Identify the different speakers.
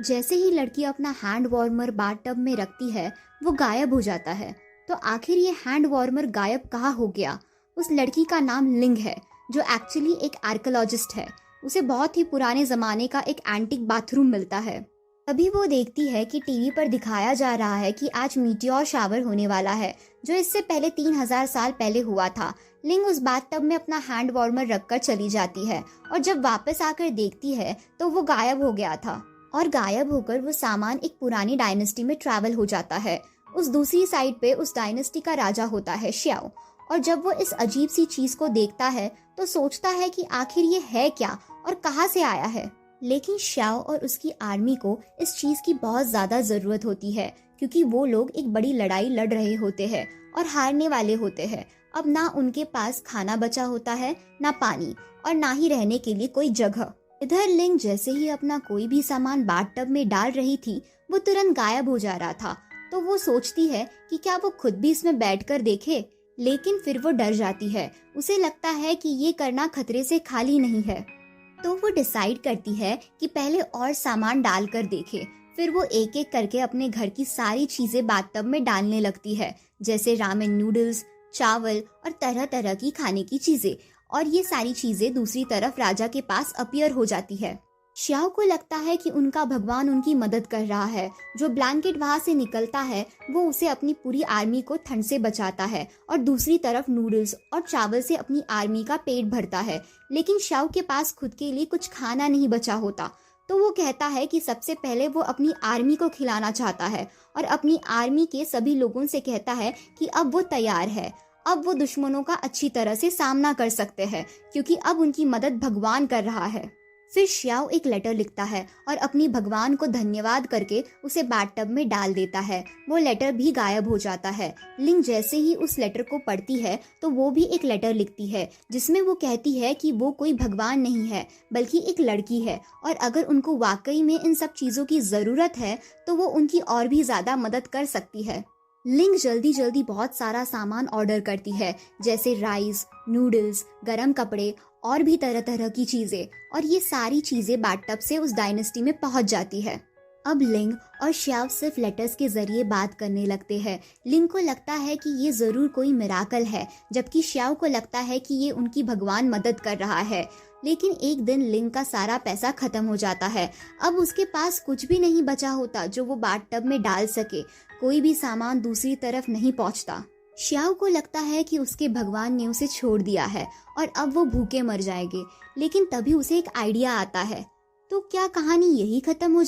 Speaker 1: जैसे ही लड़की अपना हैंड वार्मर बाथटब में रखती है, वो गायब हो जाता है। तो आखिर ये हैंड वार्मर गायब कहाँ हो गया? उस लड़की का नाम लिंग है, जो एक्चुअली एक आर्कियोलॉजिस्ट है। उसे बहुत ही पुराने जमाने का एक एंटीक बाथरूम मिलता है। तभी वो देखती है कि टीवी पर दिखाया जा रहा है कि आज मीटियोर शावर होने वाला है, जो इससे पहले 3000 साल पहले हुआ था। लिंग उस बाथटब में अपना हैंड वार्मर रखकर चली जाती है और जब वापस आकर देखती है तो वो गायब हो गया था। और गायब होकर वो सामान एक पुरानी डायनेस्टी में ट्रैवल हो जाता है। उस दूसरी साइड पे उस डायनेस्टी का राजा होता है श्याओ। और जब वो इस अजीब सी चीज को देखता है तो सोचता है कि आखिर ये है क्या और कहाँ से आया है। लेकिन श्याओ और उसकी आर्मी को इस चीज की बहुत ज्यादा जरूरत होती है, क्योंकि वो लोग एक बड़ी लड़ाई लड़ रहे होते हैं और हारने वाले होते हैं। अब ना उनके पास खाना बचा होता है, ना पानी, और ना ही रहने के लिए कोई जगह। इधर लिंग जैसे ही अपना कोई भी सामान बाथटब में डाल रही थी, वो तुरंत गायब हो जा रहा था। तो वो सोचती है कि क्या वो खुद भी इसमें बैठकर देखे, लेकिन फिर वो डर जाती है। उसे लगता है कि ये करना खतरे से खाली नहीं है। तो वो डिसाइड करती है कि पहले और सामान डालकर देखे। फिर वो एक एक करके अपने घर की सारी चीजें बाथटब में डालने लगती है, जैसे रामेन नूडल्स, चावल और तरह तरह की खाने की चीजें। और ये सारी चीजें दूसरी तरफ राजा के पास अपीयर हो जाती है। श्याओ को लगता है कि उनका भगवान उनकी मदद कर रहा है। जो ब्लैंकेट वहां से निकलता है वो उसे अपनी पूरी आर्मी को ठंड से बचाता है, और दूसरी तरफ नूडल्स और चावल से अपनी आर्मी का पेट भरता है। लेकिन श्याओ के पास खुद के लिए कुछ खाना नहीं बचा होता। तो वो कहता है कि सबसे पहले वो अपनी आर्मी को खिलाना चाहता है, और अपनी आर्मी के सभी लोगों से कहता है कि अब वो तैयार है। अब वो दुश्मनों का अच्छी तरह से सामना कर सकते हैं, क्योंकि अब उनकी मदद भगवान कर रहा है। फिर श्याओ एक लेटर लिखता है और अपनी भगवान को धन्यवाद करके उसे बाथटब में डाल देता है। वो लेटर भी गायब हो जाता है। लिंग जैसे ही उस लेटर को पढ़ती है तो वो भी एक लेटर लिखती है, जिसमें वो कहती है कि वो कोई भगवान नहीं है, बल्कि एक लड़की है, और अगर उनको वाकई में इन सब चीजों की जरूरत है तो वो उनकी और भी ज्यादा मदद कर सकती है। लिंग जल्दी जल्दी बहुत सारा सामान ऑर्डर करती है, जैसे राइस, नूडल्स, गरम कपड़े और भी तरह तरह की चीजें, और ये सारी चीजें बाथटब से उस डायनेस्टी में पहुंच जाती है। अब लिंग और श्याव सिर्फ लेटर्स के जरिए बात करने लगते हैं। लिंग को लगता है कि ये जरूर कोई मिराकल है, जबकि श्याव को लगता है कि ये उनकी भगवान मदद कर रहा है। लेकिन एक दिन लिंग का सारा पैसा खत्म हो जाता है। अब उसके पास कुछ भी नहीं बचा होता जो वो बाथटब में डाल सके। कोई भी सामान दूसरी तरफ नहीं पहुंचता। श्याव को लगता है कि उसके भगवान ने उसे छोड़ दिया है और अब वो भूखे मर जाएंगे। लेकिन तभी उसे एक आइडिया आता है। तो क्या कहानी यही खत्म हो